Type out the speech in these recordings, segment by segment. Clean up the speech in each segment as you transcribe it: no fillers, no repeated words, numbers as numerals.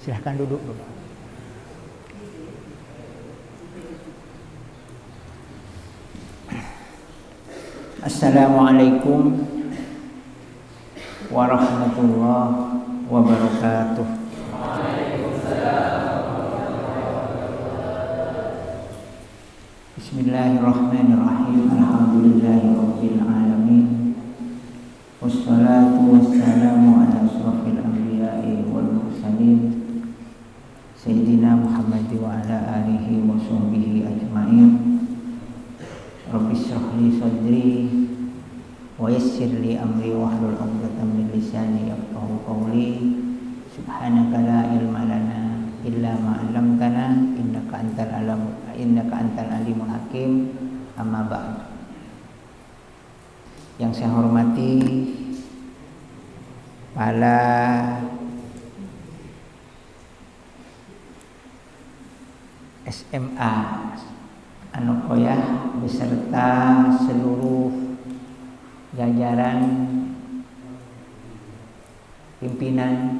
Silahkan duduk dulu. Assalamualaikum warahmatullahi wabarakatuh. Bismillahirrahmanirrahim. Alhamdulillahirabbil alamin. Wassalatu wassalamu ala asrofil anbiya'i wal mursalin Sayyidina Muhammad wa ala alihi wa sahbihi ajma'in. Rabbi shrah li sadri wa yassir li amri wahlul 'uqdatam min lisani yafqahu qawli. Subhanaka la ilma lana illa ma 'allamtana innaka antal alimul hakim. Amma ba'd. Yang saya hormati para SMA Anokoyah beserta seluruh jajaran pimpinan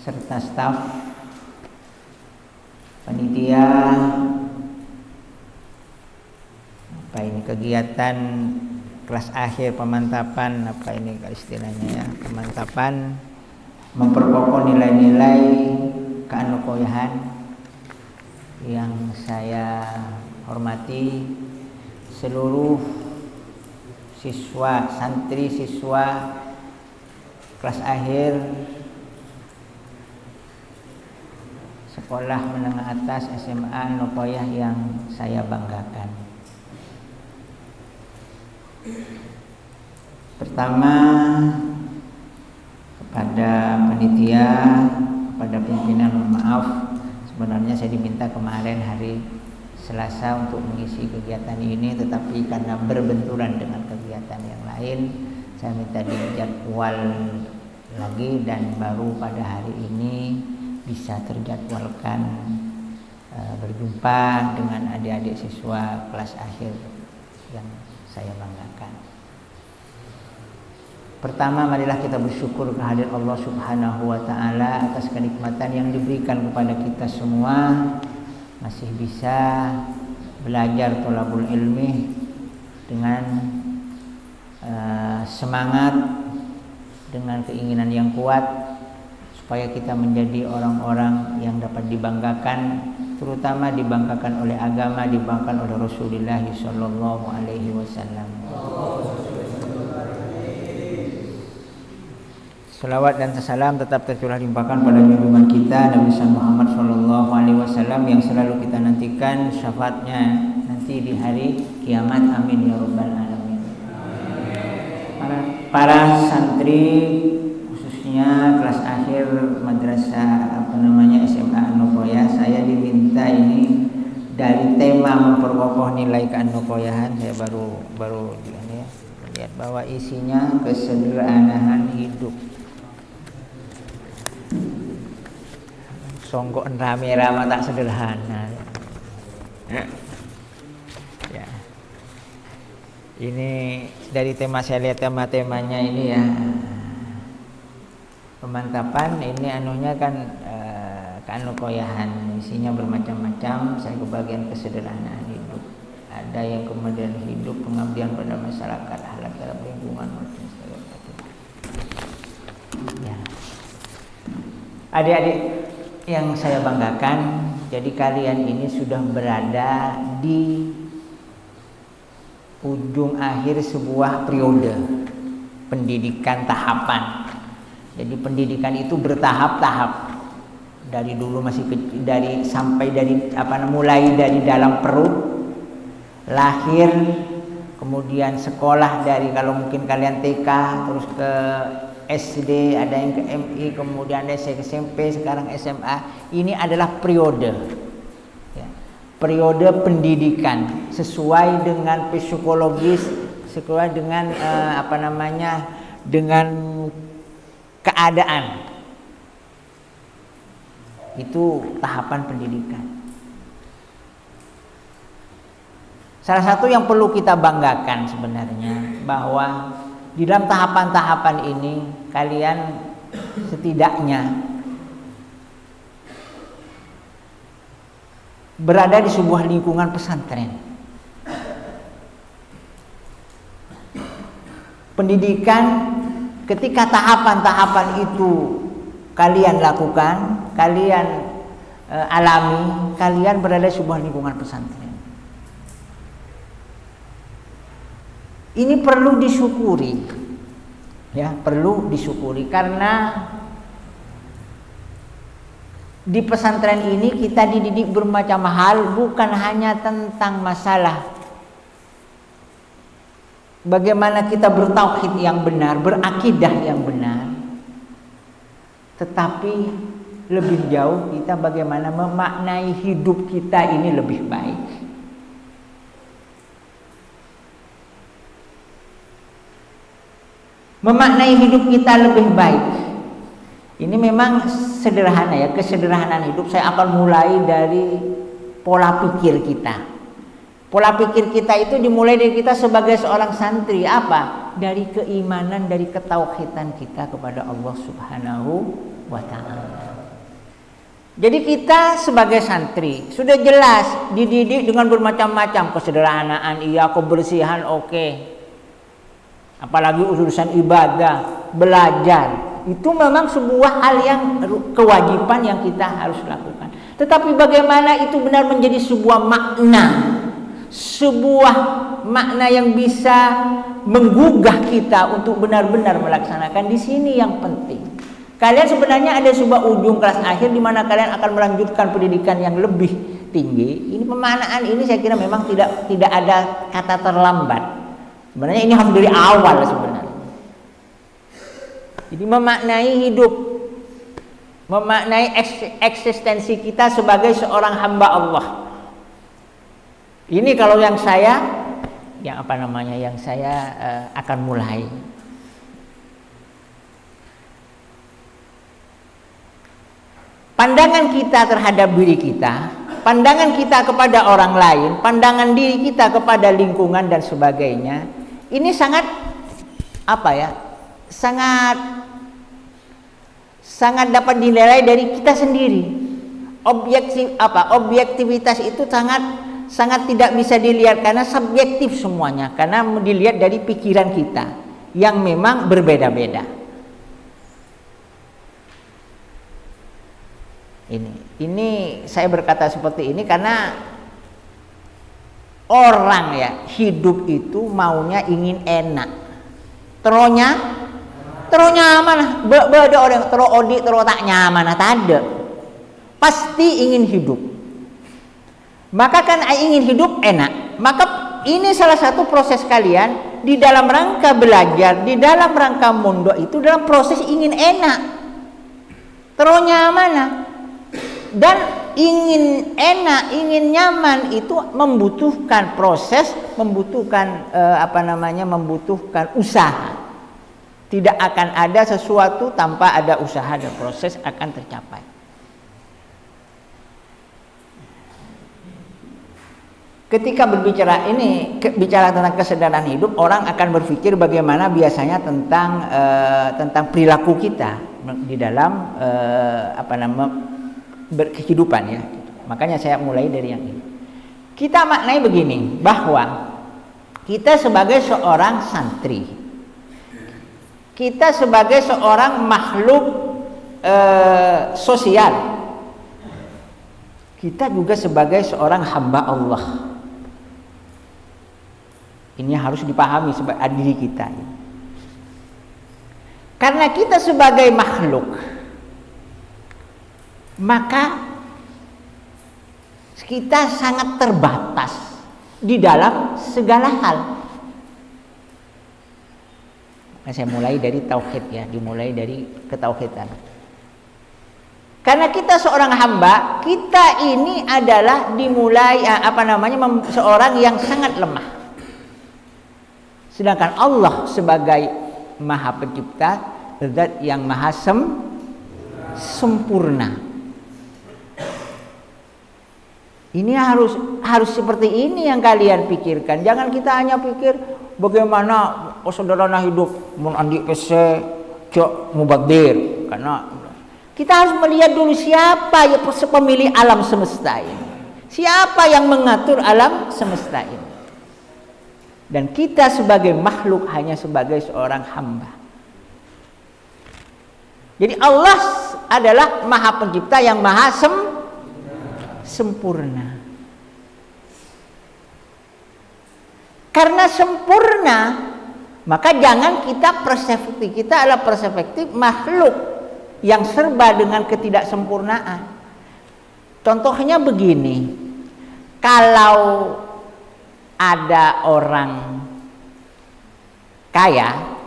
serta staf panitia kegiatan kelas akhir pemantapan istilahnya ya, pemantapan memperkokoh nilai-nilai keanokoyahan. Yang saya hormati seluruh siswa, santri siswa kelas akhir sekolah menengah atas SMA Anokoyah yang saya banggakan. Pertama, kepada panitia, kepada pimpinan, mohon maaf. Sebenarnya saya diminta kemarin hari Selasa untuk mengisi kegiatan ini, tetapi karena berbenturan dengan kegiatan yang lain, saya minta dijadwal lagi dan baru pada hari ini bisa terjadwalkan berjumpa dengan adik-adik siswa kelas akhir yang saya banggakan. Pertama, marilah kita bersyukur kehadirat Allah Subhanahu wa taala atas kenikmatan yang diberikan kepada kita semua, masih bisa belajar thalabul ilmi dengan semangat, dengan keinginan yang kuat supaya kita menjadi orang-orang yang dapat dibanggakan, terutama dibanggakan oleh agama, dibanggakan oleh Rasulullah sallallahu alaihi wasallam. Salawat dan salam tetap tercurah limpahkan pada junjungan kita Nabi Muhammad sallallahu alaihi wasallam yang selalu kita nantikan syafaatnya nanti di hari kiamat. Amin ya rabbal alamin. Para santri khususnya kelas akhir madrasah SMA Anokoyah, saya diminta ini dari tema memperkokoh nilai keanokoyahan. Saya baru lihat bahwa isinya kesederhanaan hidup. Songgok rame-rame tak sederhana. Ya. Ini dari tema, saya lihat tema-temanya ini ya. Pemantapan ini anunya kan keanokoyahan, isinya bermacam-macam. Saya kebagian kesederhanaan hidup. Ada yang kemudian hidup pengabdian pada masyarakat, akhlak dalam lingkungan macam ya. Adik-adik yang saya banggakan, jadi kalian ini sudah berada di ujung akhir sebuah periode pendidikan tahapan. Jadi pendidikan itu bertahap-tahap. Dari dulu masih kecil, mulai dari dalam perut, lahir, kemudian sekolah dari kalau mungkin kalian TK, terus ke SD, ada yang ke MI, kemudian ada ke SMP, sekarang SMA. Ini adalah periode ya, periode pendidikan sesuai dengan psikologis, sesuai dengan dengan keadaan. Itu tahapan pendidikan. Salah satu yang perlu kita banggakan sebenarnya bahwa di dalam tahapan-tahapan ini kalian setidaknya berada di sebuah lingkungan pesantren. Pendidikan, ketika tahapan-tahapan itu kalian lakukan, kalian alami, kalian berada di sebuah lingkungan pesantren. Ini perlu disyukuri, ya, perlu disyukuri, karena di pesantren ini kita dididik bermacam hal, bukan hanya tentang masalah bagaimana kita bertauhid yang benar, berakidah yang benar, tetapi lebih jauh kita bagaimana memaknai hidup kita ini lebih baik. Memaknai hidup kita lebih baik. Ini memang sederhana ya, kesederhanaan hidup. Saya akan mulai dari pola pikir kita. Pola pikir kita itu dimulai dari kita sebagai seorang santri. Apa? Dari keimanan, dari ketauhidan kita kepada Allah Subhanahu wa ta'ala. Jadi kita sebagai santri sudah jelas dididik dengan bermacam-macam kesederhanaan, iya, kebersihan, oke. Apalagi urusan ibadah, belajar, itu memang sebuah hal yang kewajiban yang kita harus lakukan. Tetapi bagaimana itu benar menjadi sebuah makna yang bisa menggugah kita untuk benar-benar melaksanakan, di sini yang penting. Kalian sebenarnya ada sebuah ujung kelas akhir di mana kalian akan melanjutkan pendidikan yang lebih tinggi. Ini pemaknaan ini saya kira memang tidak ada kata terlambat. Sebenarnya ini harus dari awal sebenarnya. Jadi memaknai hidup, memaknai eksistensi kita sebagai seorang hamba Allah. Ini kalau yang saya akan mulai. Pandangan kita terhadap diri kita, pandangan kita kepada orang lain, pandangan diri kita kepada lingkungan dan sebagainya. Ini sangat sangat dapat dinilai dari kita sendiri. Objektivitas itu sangat tidak bisa dilihat karena subjektif semuanya, karena dilihat dari pikiran kita yang memang berbeda-beda. Ini saya berkata seperti ini karena orang ya hidup itu maunya ingin enak, teronya nyaman. Beda orang tero tak nyaman, ada pasti ingin hidup. Maka kan ingin hidup enak, maka ini salah satu proses kalian di dalam rangka belajar, di dalam rangka mondok itu dalam proses ingin enak, tero nyaman. Dan ingin enak, ingin nyaman itu membutuhkan proses, membutuhkan membutuhkan usaha. Tidak akan ada sesuatu tanpa ada usaha dan proses akan tercapai. Ketika bicara tentang kesadaran hidup, orang akan berpikir bagaimana biasanya tentang perilaku kita di dalam berkehidupan ya. Makanya saya mulai dari yang ini. Kita maknai begini, bahwa kita sebagai seorang santri, kita sebagai seorang makhluk sosial, kita juga sebagai seorang hamba Allah. Ini harus dipahami sebagai diri kita. Karena kita sebagai makhluk, maka kita sangat terbatas di dalam segala hal. Nah, saya mulai dari tauhid ya, dimulai dari ketauhidan. Karena kita seorang hamba, kita ini adalah dimulai seorang yang sangat lemah. Sedangkan Allah sebagai Maha Pencipta, zat yang maha sempurna. Ini harus seperti ini yang kalian pikirkan. Jangan kita hanya pikir bagaimana sederhana hidup mun andi kese cok mubagdir. Karena kita harus melihat dulu siapa ya pemilik alam semesta ini. Siapa yang mengatur alam semesta ini? Dan kita sebagai makhluk hanya sebagai seorang hamba. Jadi Allah adalah Maha Pencipta yang maha sempurna. Karena sempurna, maka jangan persepsi kita adalah perspektif makhluk yang serba dengan ketidaksempurnaan. Contohnya begini, kalau ada orang kaya,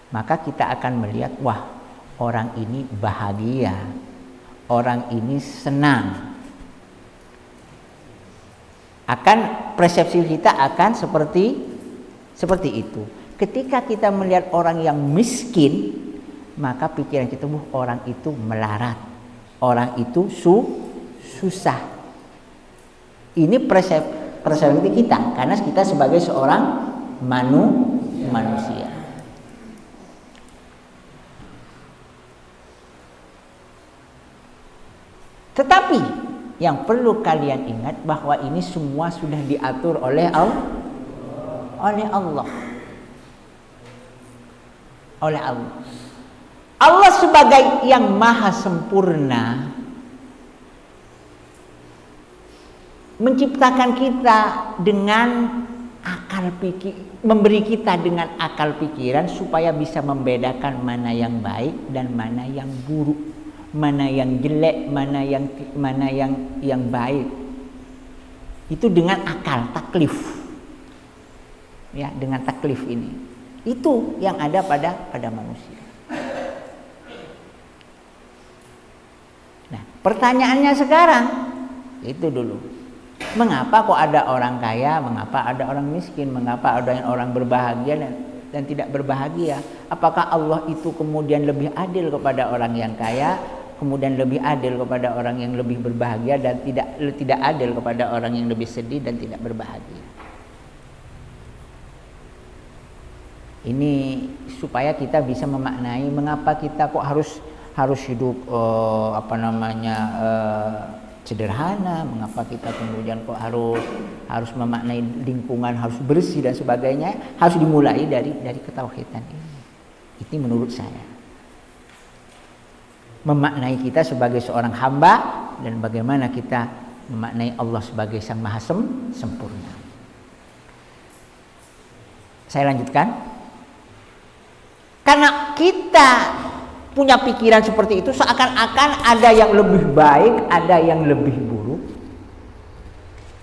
maka kita akan melihat, wah, orang ini bahagia, orang ini senang. Persepsi kita akan seperti itu. Ketika kita melihat orang yang miskin, maka pikiran kita, orang itu melarat, orang itu susah. Ini persepsi kita, karena kita sebagai seorang manusia. Tetapi yang perlu kalian ingat bahwa ini semua sudah diatur oleh Allah. Allah sebagai yang maha sempurna menciptakan kita dengan akal pikir, memberi kita dengan akal pikiran supaya bisa membedakan mana yang baik dan mana yang buruk, mana yang jelek, mana yang baik. Itu dengan akal, taklif. Ya, dengan taklif ini. Itu yang ada pada manusia. Nah, pertanyaannya sekarang itu dulu. Mengapa kok ada orang kaya, mengapa ada orang miskin, mengapa ada orang berbahagia dan tidak berbahagia? Apakah Allah itu kemudian lebih adil kepada orang yang kaya, kemudian lebih adil kepada orang yang lebih berbahagia, dan tidak adil kepada orang yang lebih sedih dan tidak berbahagia? Ini supaya kita bisa memaknai mengapa kita kok harus hidup sederhana, mengapa kita kemudian kok harus memaknai lingkungan harus bersih dan sebagainya, harus dimulai dari ketauhidan ini. Ini menurut saya memaknai kita sebagai seorang hamba dan bagaimana kita memaknai Allah sebagai Sang Maha Sempurna. Saya lanjutkan. Karena kita punya pikiran seperti itu, seakan-akan ada yang lebih baik, ada yang lebih buruk.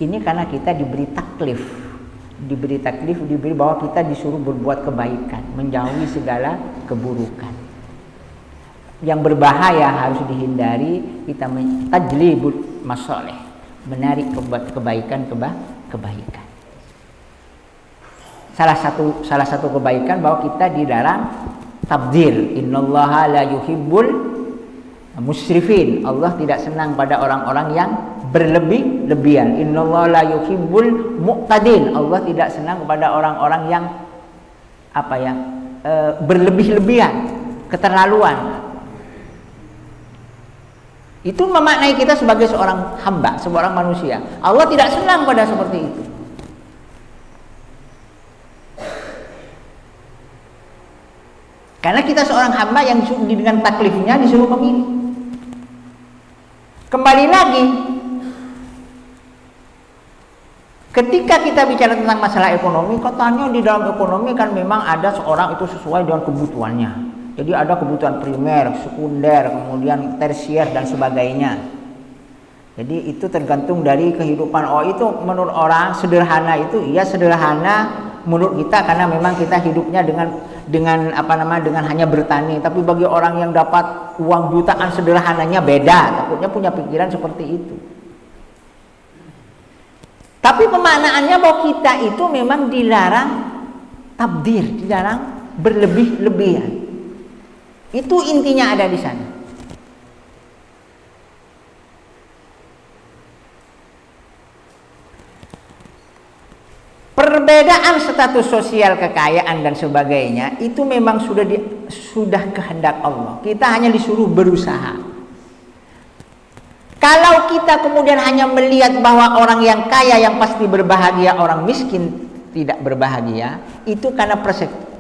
Ini karena kita diberi taklif, diberi bahwa kita disuruh berbuat kebaikan, menjauhi segala keburukan. Yang berbahaya harus dihindari, kita tajlibul masalih, menarik kebaikan. Salah satu kebaikan bahwa kita dilarang tabdzir. Innallaha la yuhibbul musrifin. Allah tidak senang pada orang-orang yang berlebihan. Innallaha la yuhibbul muqtadin. Allah tidak senang kepada orang-orang yang berlebih-lebihan, keterlaluan. Itu memaknai kita sebagai seorang hamba, seorang manusia. Allah tidak senang pada seperti itu. Karena kita seorang hamba yang dengan taklifnya disuruh memilih. Kembali lagi, ketika kita bicara tentang masalah ekonomi, katanya di dalam ekonomi kan memang ada seorang itu sesuai dengan kebutuhannya. Jadi ada kebutuhan primer, sekunder, kemudian tersier dan sebagainya. Jadi itu tergantung dari kehidupan. Oh, itu menurut orang sederhana itu, iya sederhana menurut kita karena memang kita hidupnya dengan hanya bertani. Tapi bagi orang yang dapat uang jutaan sederhananya beda, takutnya punya pikiran seperti itu. Tapi pemaknaannya bahwa kita itu memang dilarang tabdir, dilarang berlebih-lebihan. Itu intinya ada di sana. Perbedaan status sosial, kekayaan dan sebagainya itu memang sudah kehendak Allah. Kita hanya disuruh berusaha. Kalau kita kemudian hanya melihat bahwa orang yang kaya yang pasti berbahagia, orang miskin tidak berbahagia, itu karena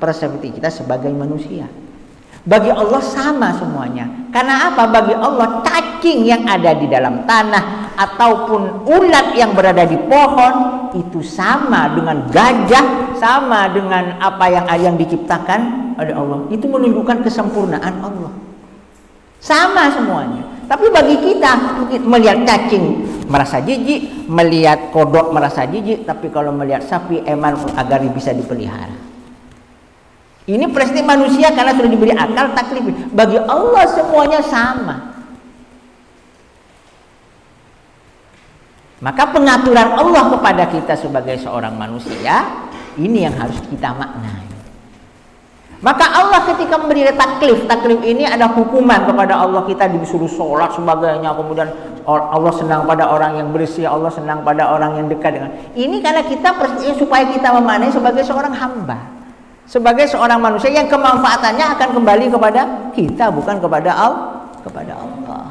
persepsi kita sebagai manusia. Bagi Allah sama semuanya. Karena apa? Bagi Allah cacing yang ada di dalam tanah ataupun ulat yang berada di pohon itu sama dengan gajah, sama dengan apa yang diciptakan oleh Allah. Itu menunjukkan kesempurnaan Allah. Sama semuanya. Tapi bagi kita melihat cacing merasa jijik, melihat kodok merasa jijik, tapi kalau melihat sapi eman agar bisa dipelihara. Ini peristiwa manusia karena sudah diberi akal taklif. Bagi Allah semuanya sama. Maka pengaturan Allah kepada kita sebagai seorang manusia, ini yang harus kita maknai. Maka Allah ketika memberi taklif ini ada hukuman kepada Allah, kita disuruh sholat sebagainya, kemudian Allah senang pada orang yang bersih, Allah senang pada orang yang dekat dengan. Ini karena kita supaya kita memaknai sebagai seorang hamba, sebagai seorang manusia yang kemanfaatannya akan kembali kepada kita, bukan kepada Allah.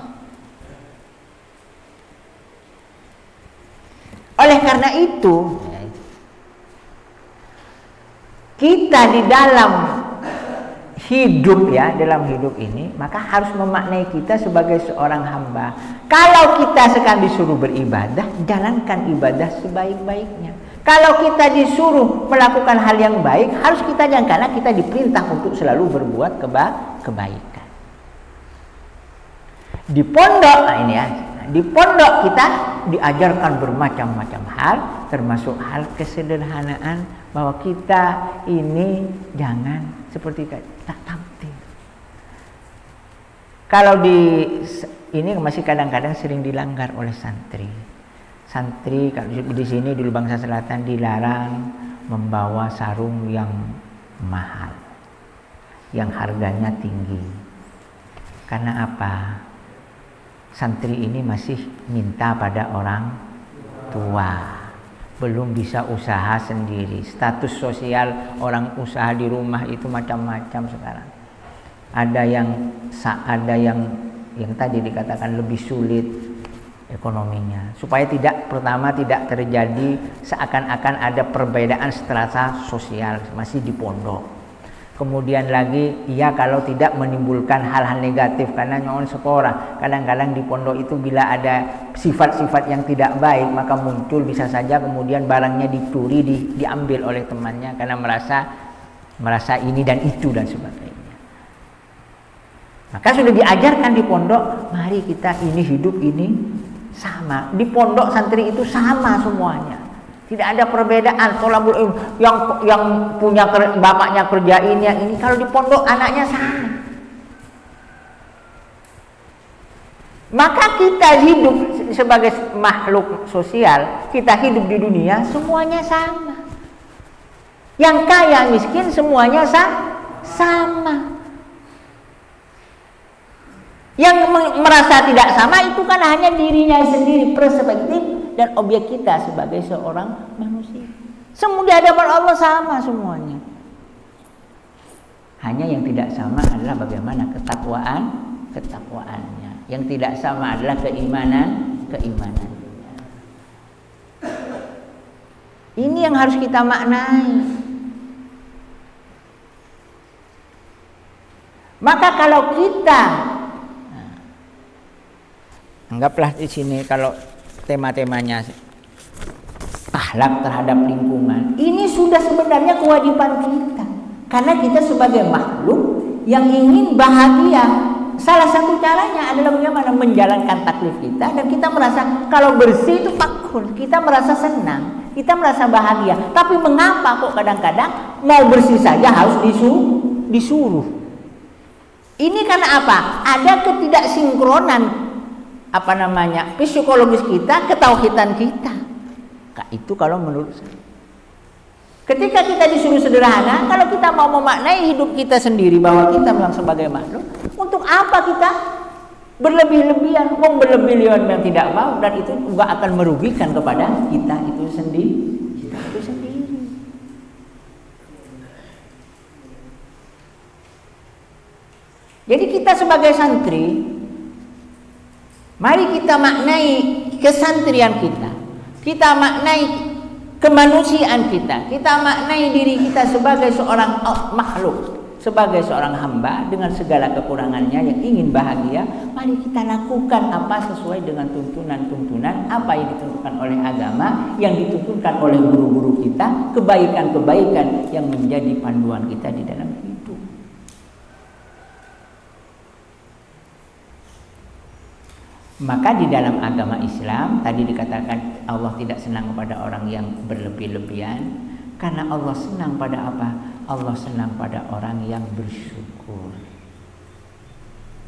Oleh karena itu, kita di dalam hidup dalam hidup ini, maka harus memaknai kita sebagai seorang hamba. Kalau kita sekarang disuruh beribadah, jalankan ibadah sebaik-baiknya. Kalau kita disuruh melakukan hal yang baik, harus kita jalankan, karena kita diperintah untuk selalu berbuat kebaikan. Di pondok, di pondok kita diajarkan bermacam-macam hal, termasuk hal kesederhanaan, bahwa kita ini jangan seperti tak tampil. Kalau ini masih kadang-kadang sering dilanggar oleh santri. Santri kalau di sini di Bangsa Selatan dilarang membawa sarung yang mahal, yang harganya tinggi. Karena apa? Santri ini masih minta pada orang tua, belum bisa usaha sendiri. Status sosial orang usaha di rumah itu macam-macam sekarang. Ada yang tadi dikatakan lebih sulit ekonominya. Supaya pertama tidak terjadi seakan-akan ada perbedaan strata sosial masih di pondok. Kemudian lagi, kalau tidak menimbulkan hal-hal negatif, karena nyon sekolah kadang-kadang di pondok itu bila ada sifat-sifat yang tidak baik, maka muncul bisa saja kemudian barangnya dicuri, diambil oleh temannya karena merasa ini dan itu dan sebagainya. Maka sudah diajarkan di pondok, mari kita ini hidup ini sama. Di pondok santri itu sama semuanya. Tidak ada perbedaan. Tolabul ilm yang punya bapaknya kerja ini, yang ini. Kalau di pondok anaknya sama. Maka kita hidup sebagai makhluk sosial, kita hidup di dunia semuanya sama. Yang kaya miskin semuanya sama. Yang merasa tidak sama itu kan hanya dirinya sendiri, perspektif dan objek kita sebagai seorang manusia. Semua di hadapan Allah sama semuanya. Hanya yang tidak sama adalah bagaimana ketakwaannya. Yang tidak sama adalah keimanannya. Ini yang harus kita maknai. Maka kalau kita anggaplah di sini kalau tema-temanya akhlak terhadap lingkungan, ini sudah sebenarnya kewajiban kita. Karena kita sebagai makhluk yang ingin bahagia, salah satu caranya adalah bagaimana menjalankan taklif kita, dan kita merasa kalau bersih itu fakul, kita merasa senang, kita merasa bahagia. Tapi mengapa kok kadang-kadang mau bersih saja harus disuruh? Ini karena apa? Ada ketidaksinkronan psikologis kita, ketauhidan kita. Itu kalau menurut saya. Ketika kita disuruh sederhana, kalau kita mau memaknai hidup kita sendiri bahwa kita memang sebagai makhluk, untuk apa kita berlebih-lebihan, berlebih-lebihan yang tidak mau, dan itu juga akan merugikan kepada kita itu sendiri. Jadi kita sebagai santri Mari kita maknai kesantrian kita. Kita maknai kemanusiaan kita. Kita maknai diri kita sebagai seorang makhluk, sebagai seorang hamba dengan segala kekurangannya yang ingin bahagia. Mari kita lakukan apa sesuai dengan tuntunan-tuntunan apa yang ditentukan oleh agama, yang ditentukan oleh guru-guru kita, kebaikan-kebaikan yang menjadi panduan kita di dalam hidup. Maka di dalam agama Islam tadi dikatakan Allah tidak senang kepada orang yang berlebih-lebihan, karena Allah senang pada apa? Allah senang pada orang yang bersyukur.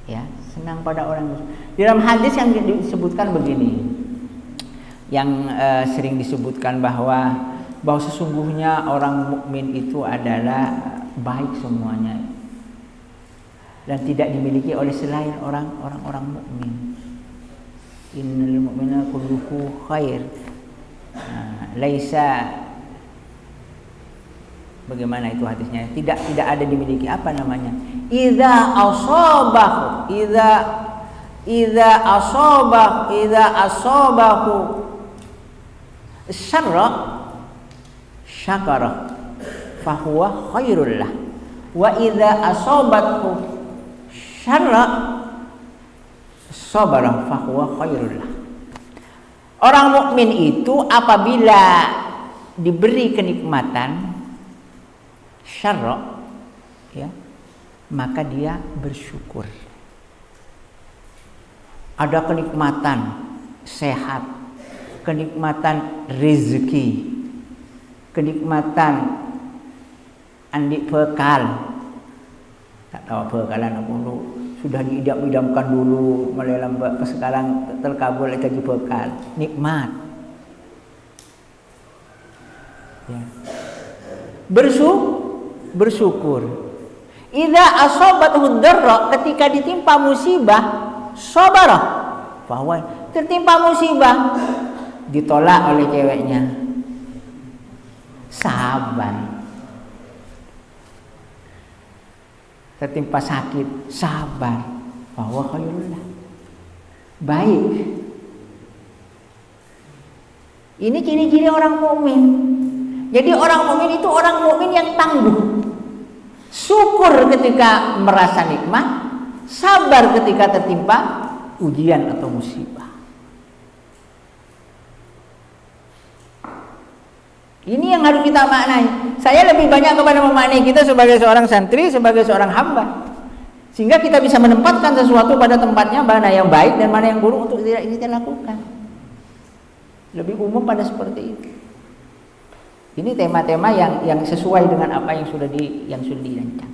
Ya, senang pada orang yang bersyukur. Di dalam hadis yang disebutkan begini, yang sering disebutkan bahwa sesungguhnya orang mukmin itu adalah baik semuanya dan tidak dimiliki oleh selain orang-orang mukmin. Innal mu'mina kulluhu khair. Laisa, bagaimana itu hadisnya? Tidak ada dimiliki apa namanya? Idza asabahu syarra syakara fahuwa khairul lah. Wa idza asabathu syarra sabara fahuwa khairullah. Orang mukmin itu apabila diberi kenikmatan syarra, ya, maka dia bersyukur. Ada kenikmatan sehat, kenikmatan rezeki, kenikmatan andi bekal. Tak tahu bekalan apa dulu. Sudah diidam-idamkan dulu, melelam sekarang terkabul lagi bekal, nikmat. Ya. Bersyukur. Idza asabathu darra, ketika ditimpa musibah, sabara. Bahwa tertimpa musibah, ditolak oleh ceweknya, sabar. Tertimpa sakit, sabar, bahwa khairullah, baik. Ini ciri-ciri orang mukmin. Jadi orang mukmin itu orang mukmin yang tangguh, syukur ketika merasa nikmat, sabar ketika tertimpa ujian atau musibah. Ini yang harus kita maknai. Saya lebih banyak kepada memaknai kita sebagai seorang santri, sebagai seorang hamba, sehingga kita bisa menempatkan sesuatu pada tempatnya, mana yang baik dan mana yang buruk untuk kita lakukan. Lebih umum pada seperti itu. Ini tema-tema yang sesuai dengan apa yang sudah dirancang.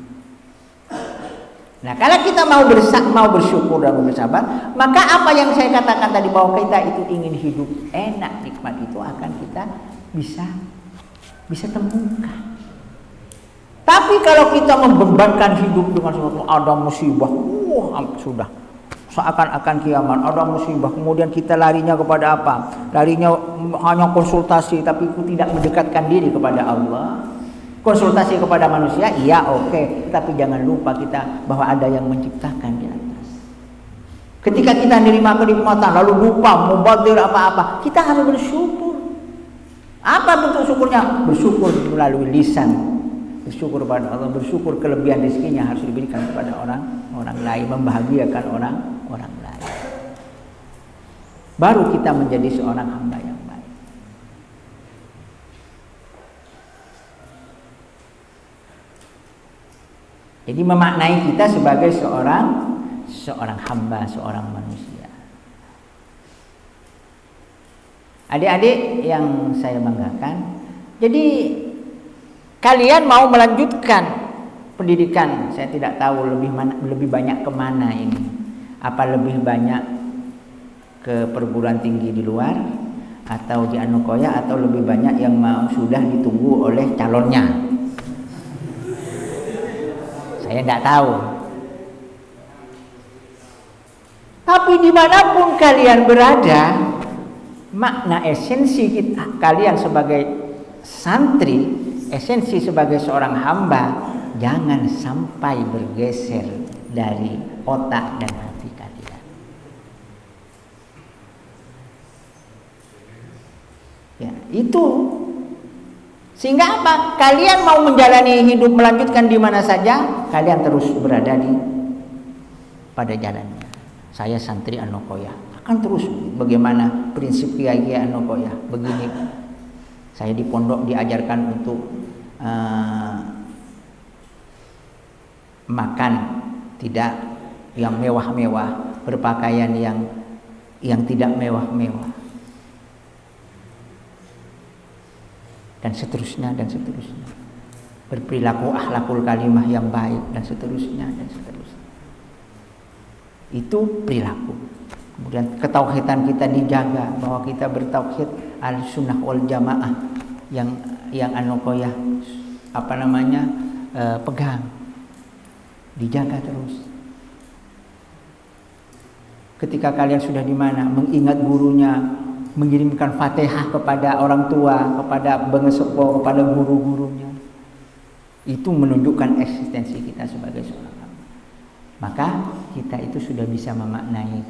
Nah, kalau kita mau bersyukur dan bersabar, maka apa yang saya katakan tadi bahwa kita itu ingin hidup enak, nikmat, itu akan kita bisa temukan. Tapi kalau kita membebankan hidup dengan sesuatu, ada musibah, sudah seakan-akan kiamat, ada musibah, kemudian kita larinya kepada apa? Larinya hanya konsultasi, tapi tidak mendekatkan diri kepada Allah. Konsultasi kepada manusia, iya oke, tapi jangan lupa kita bahwa ada yang menciptakan di atas. Ketika kita menerima kenikmatan lalu lupa mubadzir apa-apa, kita harus bersyukur. Apa bentuk syukurnya? Bersyukur melalui lisan, bersyukur kepada Allah, bersyukur kelebihan rezekinya harus diberikan kepada orang lain, membahagiakan orang lain. Baru kita menjadi seorang hamba yang baik. Jadi memaknai kita sebagai seorang hamba, seorang manusia. Adik-adik yang saya banggakan, jadi kalian mau melanjutkan pendidikan, saya tidak tahu lebih banyak kemana ini. Apa lebih banyak ke perguruan tinggi di luar atau di Anukoya, atau lebih banyak yang sudah ditunggu oleh calonnya? Saya tidak tahu. Tapi dimanapun kalian berada, makna esensi kalian sebagai santri, esensi sebagai seorang hamba, jangan sampai bergeser dari otak dan hati kalian. Itu. Sehingga apa? Kalian mau menjalani hidup, melanjutkan di mana saja, kalian terus berada pada jalannya. Saya santri An-Nukoyah, akan terus bagaimana prinsip Kiai An-Nukoyah. Begini, saya di pondok diajarkan untuk makan tidak yang mewah-mewah, berpakaian yang tidak mewah-mewah, dan seterusnya, berperilaku akhlakul kalimah yang baik, dan seterusnya. Itu perilaku. Kemudian ketauhidan kita dijaga, bahwa kita bertauhid al-sunnah wal jamaah yang An-Nukoyah pegang, dijaga terus. Ketika kalian sudah di mana, mengingat gurunya, mengirimkan Fatihah kepada orang tua, kepada bengesepo, kepada guru-gurunya, itu menunjukkan eksistensi kita sebagai seorang hamba. Maka kita itu sudah bisa memaknai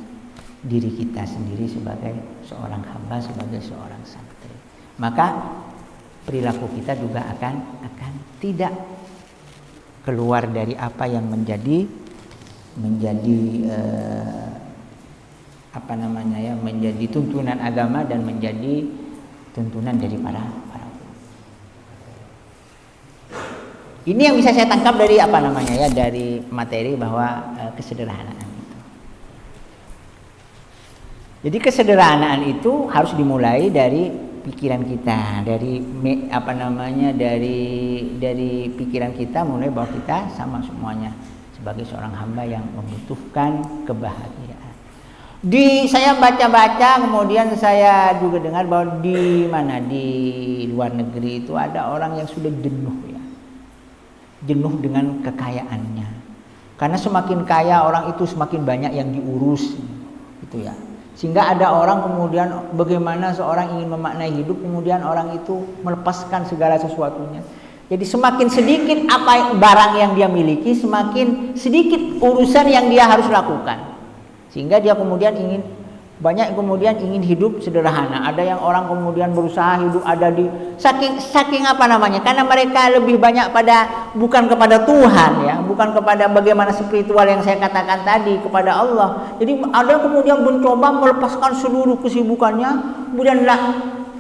diri kita sendiri sebagai seorang hamba, sebagai seorang santri. Maka perilaku kita juga akan tidak keluar dari apa yang menjadi menjadi tuntunan agama dan menjadi tuntunan dari para ini yang bisa saya tangkap dari dari materi bahwa kesederhanaan itu. Jadi kesederhanaan itu harus dimulai dari pikiran kita, dari pikiran kita, mulai bahwa kita sama semuanya sebagai seorang hamba yang membutuhkan kebahagiaan. Saya baca-baca, kemudian saya juga dengar bahwa di luar negeri itu ada orang yang sudah jenuh dengan kekayaannya, karena semakin kaya orang itu semakin banyak yang diurus, gitu ya. Sehingga ada orang kemudian bagaimana seorang ingin memaknai hidup, kemudian orang itu melepaskan segala sesuatunya. Jadi semakin sedikit barang yang dia miliki, semakin sedikit urusan yang dia harus lakukan. Sehingga dia kemudian ingin hidup sederhana. Ada yang orang kemudian berusaha hidup ada di saking karena mereka lebih banyak bukan kepada Tuhan ya, bukan kepada bagaimana spiritual yang saya katakan tadi, kepada Allah. Jadi ada yang kemudian mencoba melepaskan seluruh kesibukannya, kemudian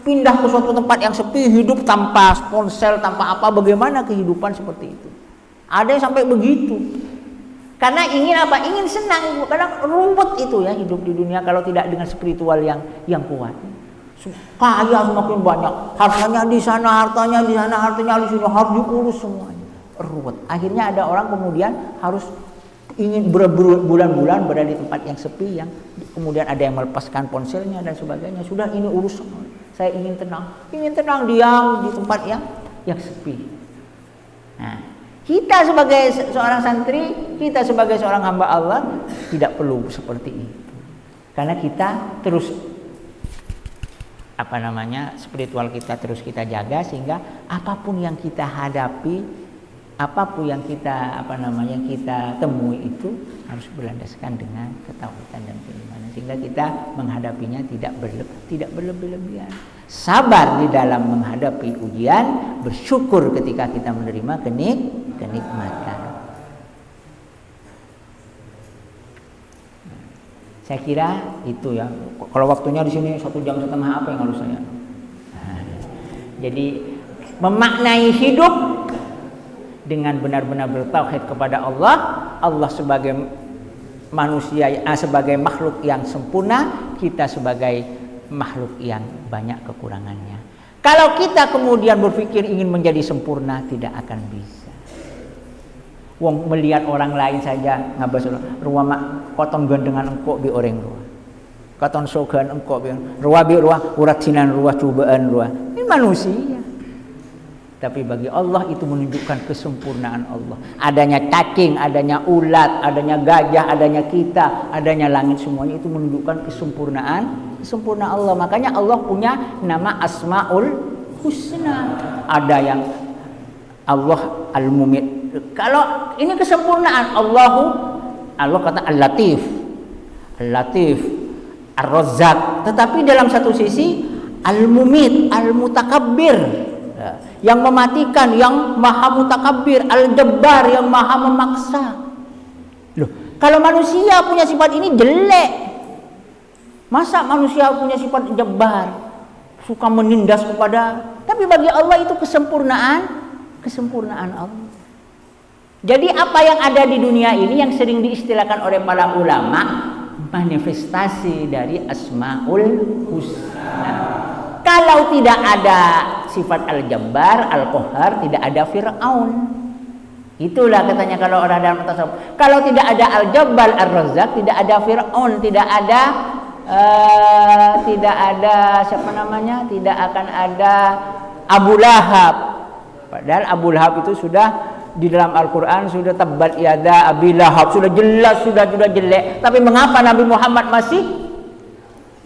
pindah ke suatu tempat yang sepi, hidup tanpa ponsel, tanpa apa, bagaimana kehidupan seperti itu. Ada yang sampai begitu. Karena ingin apa? Ingin senang. Kadang ruwet itu ya hidup di dunia kalau tidak dengan spiritual yang kuat. Kaya semakin banyak, hartanya di sana, hartanya di sini, harus diurus semuanya. Ruwet. Akhirnya ada orang kemudian harus ingin berbulan-bulan berada di tempat yang sepi, yang kemudian ada yang melepaskan ponselnya dan sebagainya. Sudah, ini urus semua. Saya ingin tenang diam di tempat yang sepi. Nah, kita sebagai seorang santri, kita sebagai seorang hamba Allah tidak perlu seperti itu. Karena kita terus spiritual kita terus kita jaga, sehingga apapun yang kita hadapi, apapun yang kita kita temui itu harus berlandaskan dengan ketauhidan dan keimanan, sehingga kita menghadapinya tidak berlebih-lebihan. Sabar di dalam menghadapi ujian, bersyukur ketika kita menerima kenikmatan. Saya kira itu ya. Kalau waktunya di sini 1,5 jam apa yang harus saya? Jadi memaknai hidup dengan benar-benar bertauhid kepada Allah, Allah sebagai manusia, sebagai makhluk yang sempurna, kita sebagai makhluk yang banyak kekurangannya. Kalau kita kemudian berpikir ingin menjadi sempurna, tidak akan bisa. Wong melihat orang lain saja ngabas ruwa mak koton gandengan engkok bi orang ruwa. Koton sogan engkok bi ruwa urat sinan ruwa cobaan ruwa. Ini manusia. Tapi bagi Allah itu menunjukkan kesempurnaan Allah. Adanya cacing, adanya ulat, adanya gajah, adanya kita, adanya langit, semuanya itu menunjukkan kesempurnaan Allah. Makanya Allah punya nama Asmaul Husna. Ada yang Allah Al-Mumit. Kalau ini kesempurnaan Allah kata Al-Latif, Ar-Razzaq. Tetapi dalam satu sisi Al-Mumit, Al-Mutakabbir, yang mematikan, yang maha mutakabbir, Al-Jabbar, yang maha memaksa. Loh, kalau manusia punya sifat ini jelek. Masa manusia punya sifat jabbar, suka menindas kepada, tapi bagi Allah itu kesempurnaan Allah. Jadi apa yang ada di dunia ini yang sering diistilahkan oleh para ulama manifestasi dari Asmaul Husna. Kalau tidak ada sifat Al-Jabbar, Al-Qahhar, tidak ada Fir'aun. Itulah katanya kalau orang dalam tasawuf. Kalau tidak ada Al-Jabbar, Ar-Razzaq, tidak ada Fir'aun, tidak ada siapa namanya? Tidak akan ada Abu Lahab. Padahal Abu Lahab itu sudah di dalam Al-Quran sudah tabbat yada Abi Lahab, sudah jelas, sudah jelek. Tapi mengapa Nabi Muhammad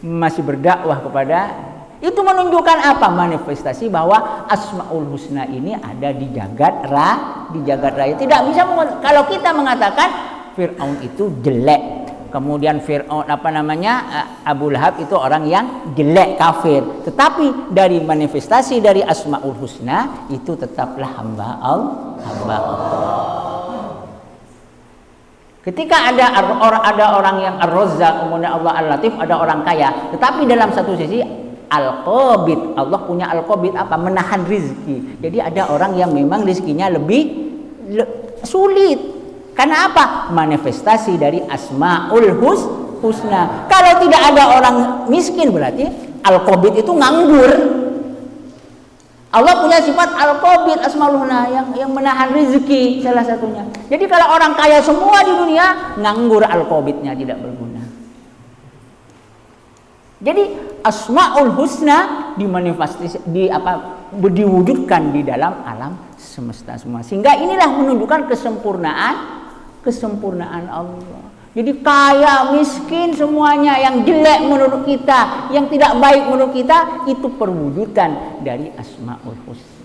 masih berdakwah kepada? Itu menunjukkan apa? Manifestasi bahwa Asmaul Husna ini ada di jagat raya. Tidak bisa kalau kita mengatakan Fir'aun itu jelek, kemudian Fir'aun Abu Lahab itu orang yang jelek, kafir. Tetapi dari manifestasi dari Asmaul Husna itu tetaplah hamba Allah. Ketika ada orang yang Ar-Razzaq, kemudian Allah Al-Latif, ada orang kaya. Tetapi dalam satu sisi Al-Qabid, Allah punya Al-Qabid apa? Menahan rizki. Jadi ada orang yang memang rizkinya lebih sulit. Karena apa? Manifestasi dari Asmaul Husna. Kalau tidak ada orang miskin berarti Al-Qabid itu nganggur. Allah punya sifat Al-Qabid, Asmaul Husna yang menahan rizki salah satunya. Jadi kalau orang kaya semua di dunia nganggur, Al-Qabidnya tidak berguna. Jadi Asmaul Husna diwujudkan di dalam alam semesta semua. Sehingga inilah menunjukkan kesempurnaan Allah. Jadi kaya, miskin semuanya, yang jelek menurut kita, yang tidak baik menurut kita, itu perwujudan dari Asmaul Husna.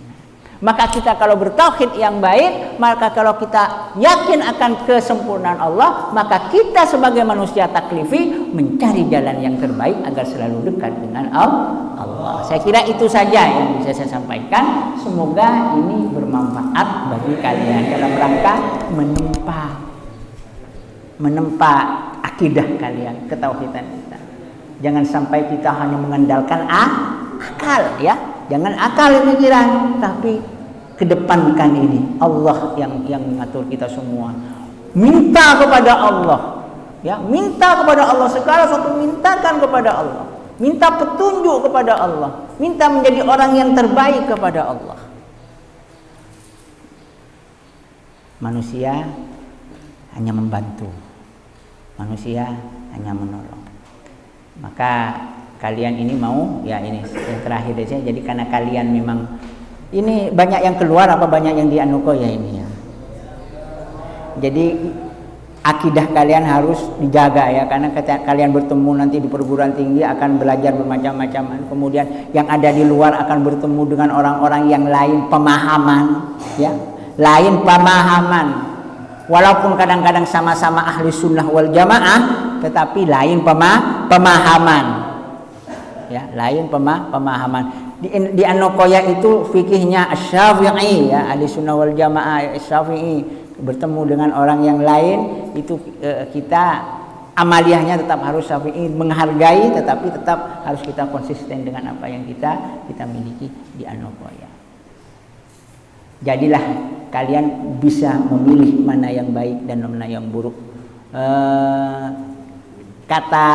Maka kita kalau bertauhid yang baik, maka kalau kita yakin akan kesempurnaan Allah, maka kita sebagai manusia taklifi mencari jalan yang terbaik agar selalu dekat dengan Allah. Saya kira itu saja yang bisa saya sampaikan. Semoga ini bermanfaat bagi kalian dalam rangka menempa akidah kalian, ketauhidan kita. Jangan sampai kita hanya mengandalkan akal, ya. Jangan akal pikiran, tapi kedepankan ini Allah yang mengatur kita semua. Minta kepada Allah, ya, minta kepada Allah, segala sesuatu mintakan kepada Allah. Minta petunjuk kepada Allah, minta menjadi orang yang terbaik kepada Allah. Manusia hanya membantu, manusia hanya menolong. Maka kalian ini mau, ya ini yang terakhir saja. Jadi karena kalian memang ini banyak yang keluar apa banyak yang dianuko ya ini ya. Jadi akidah kalian harus dijaga ya, karena kalian bertemu nanti di perguruan tinggi akan belajar bermacam-macam. Kemudian yang ada di luar akan bertemu dengan orang-orang yang lain pemahaman, ya, lain pemahaman. Walaupun kadang-kadang sama-sama ahli sunnah wal jamaah, tetapi lain pemahaman. Ya, lain pemahaman. Di An-Nuqayah itu fikihnya Asy-Syafi'i, ya, ahli sunnah wal jamaah Asy-Syafi'i, bertemu dengan orang yang lain itu kita amaliyahnya tetap harus Syafi'i, menghargai, tetapi tetap harus kita konsisten dengan apa yang kita miliki di An-Nuqayah. Jadilah kalian bisa memilih mana yang baik dan mana yang buruk. Kata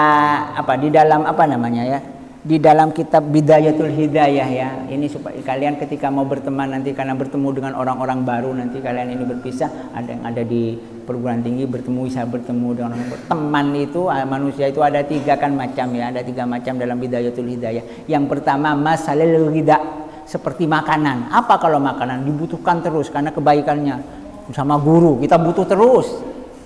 apa di dalam apa namanya ya? Di dalam kitab Bidayatul Hidayah ya, ini supaya kalian ketika mau berteman nanti, karena bertemu dengan orang-orang baru, nanti kalian ini berpisah, ada yang ada di perguruan tinggi bisa bertemu dengan orang teman itu, manusia itu ada tiga kan macam ya, ada tiga macam dalam Bidayatul Hidayah. Yang pertama masalul ghidha, seperti makanan. Apa kalau makanan dibutuhkan terus karena kebaikannya, sama guru kita butuh terus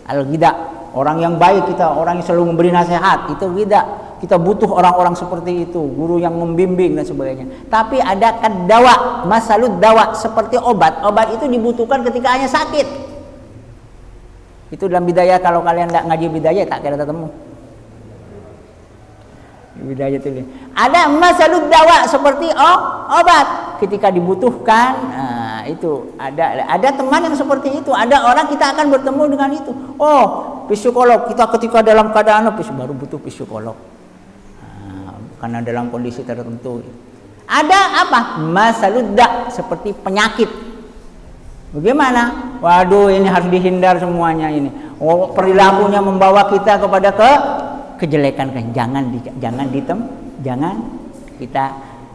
al-ghidha, orang yang baik kita, orang yang selalu memberi nasihat, itu ghidha. Kita butuh orang-orang seperti itu, guru yang membimbing dan sebagainya. Tapi ada dawa, masalud dawa, seperti obat. Obat itu dibutuhkan ketika hanya sakit. Itu dalam bidayah, kalau kalian tidak ngaji bidayah tak kira ketemu. Bidayatul. Ada masalud dawa seperti obat ketika dibutuhkan. Nah, itu ada teman yang seperti itu. Ada orang kita akan bertemu dengan itu. Oh, psikolog kita ketika dalam keadaan baru butuh psikolog. Nah, karena dalam kondisi tertentu. Ada apa? Masalud da seperti penyakit. Bagaimana? Waduh, ini harus dihindar semuanya ini. Oh, perilakunya membawa kita kepada kejelekan. Jangan kita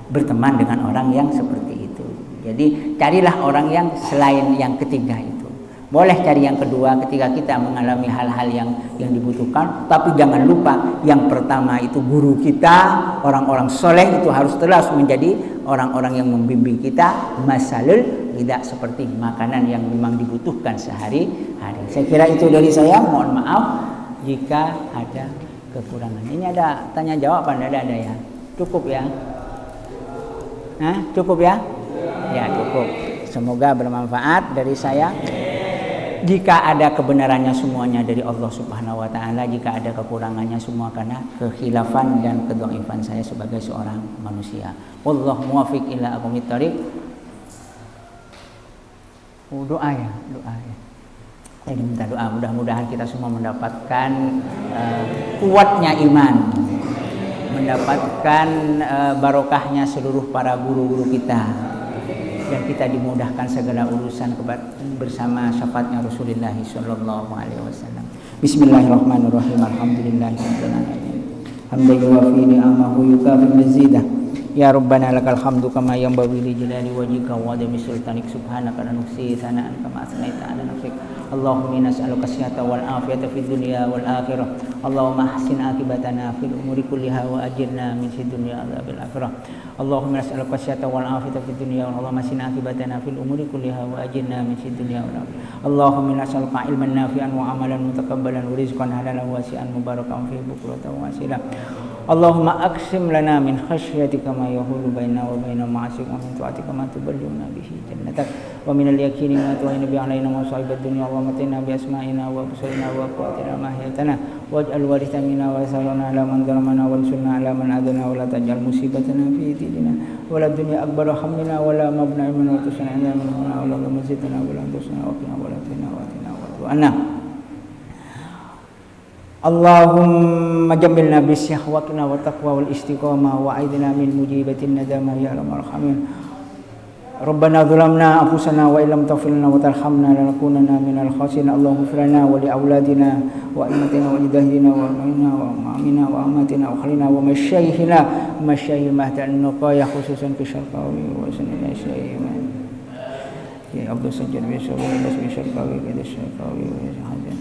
berteman dengan orang yang seperti itu. Jadi carilah orang yang selain yang ketiga itu. Boleh cari yang kedua ketika kita mengalami hal-hal yang dibutuhkan, tapi jangan lupa yang pertama itu guru kita, orang-orang soleh itu harus terus menjadi orang-orang yang membimbing kita. Masalul tidak seperti makanan yang memang dibutuhkan sehari-hari. Saya kira itu dari saya. Mohon maaf jika ada kekurangan. Ini ada tanya jawab ada ya. Cukup ya? Cukup ya? Ya cukup. Semoga bermanfaat dari saya. Jika ada kebenarannya semuanya dari Allah Subhanahu wa taala, jika ada kekurangannya semua karena kekhilafan dan kedhaifan saya sebagai seorang manusia. Wallahu muwaffiq ila aqwamit thoriq. Doa ya. Ini minta doa, mudah-mudahan kita semua mendapatkan kuatnya iman, mendapatkan barokahnya seluruh para guru-guru kita, dan kita dimudahkan segala urusan bersama syafaatnya Rasulullah sallallahu alaihi wasallam. Bismillahirrahmanirrahim. Alhamdulillahirabbil alamin. Hamdan yuwafi ni'amahu yukafi mazidah. Ya Rabbana lakal hamdu kama yanbaghi li jalali wajhika wa adami sultanik subhanaka la nuhsi sana'an kama asnaita ala nafsik. Allahumma inna nas'aluka as-sihhata wal afiyata fid dunya wal akhirah. Allahumma ahsin akibatana fil umuri kulliha wa ajirna min fid dunya adzabil akhirah. Allahumma nas'aluka as-sihhata wal afiyata fid dunya wa Allahumma ahsin akibatana fil umuri kulliha wa ajirna min fid dunya wal akhirah. Allahumma nas'aluka ilman nafi'an wa amalan mutakabbalan wa rizqan halalan wasi'an mubarakan fihi bukratan wa asila. Allahumma aqsim lana min khashyatika ma yahulu baina wa baina ma'asik wa min ta'atika ma tuballighuna bihi jannatak wa min al-yaqini ma tuhinu bi alaina masa'ibad dunya wa matina bi asma'ina wa absarina wa quwwatina ma hayatana waj'al waritha minna wa salana ala man zalamana wa ansurna ala man adana wa la taj'al musibatana fi dinina wa la dunya akbar hammina wa la mabna ilmin wa tusna ila min wa la mazidna wa la tusna wa qina wa la tina wa tina wa tu'anna. Allahumma jammilna bisyahwatina wa taqwa wal istiqamah wa aidina min mujibatin nadamah ya arhamar rahimin. Rabbana zalamna anfusana wa illam taghfir lana wa tarhamna lanakunanna minal khasirin. Allahumma ighfir lana wa li auladina wa immatina wa jadahina wa amina wa amina wa amatina wa khalina wa masyayikhina masyayikh mahdan nuqaya khususan ke syarqawi wa sanina syayyiman ya abdus sajjad bi syarqawi bi syarqawi bi syarqawi wa hadan.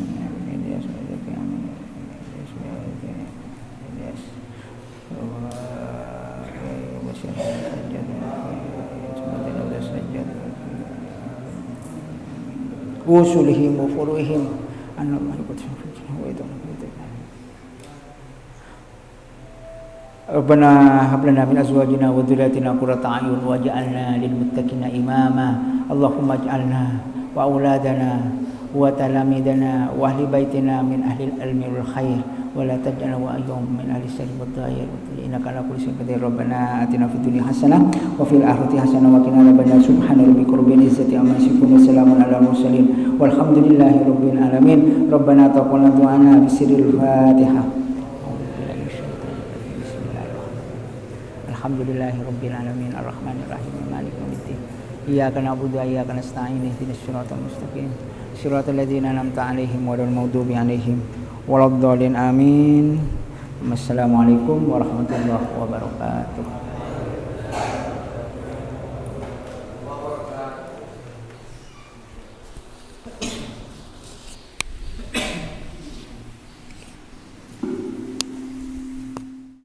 Usulihim wa furuhim Rabbana hab lana min azwajina wa dhurriyyatina qurrata a'yun waj'alna lil muttaqina imama. Allahumma ij'alna wa auladana wa talamidana wa ahli baitina min ahli al-ilmi wal khair wa la taj'al wa ayyuhum min ahli syarri wad dayar innaka ala kulli shay'in qadir. Rabbana atina fid dunya hasanah wa fil akhirati hasanah wa qina adzabannar. Subhana rabbika rabbil izzati amma yasifun wa salamun alal mursalin walhamdulillahi rabbil alamin. Rabbana taqabbal du'ana bisirril Fatihah. Alhamdulillahi rabbil alamin arrahmanir rahim maliki yaumiddin. Iyyaka na'budu wa iyyaka nasta'in ihdinas siratal mustaqim siratal ladzina an'amta 'alaihim ghairil maghdubi 'alaihim waladdallin. Amin. Wassalamualaikum warahmatullahi wabarakatuh.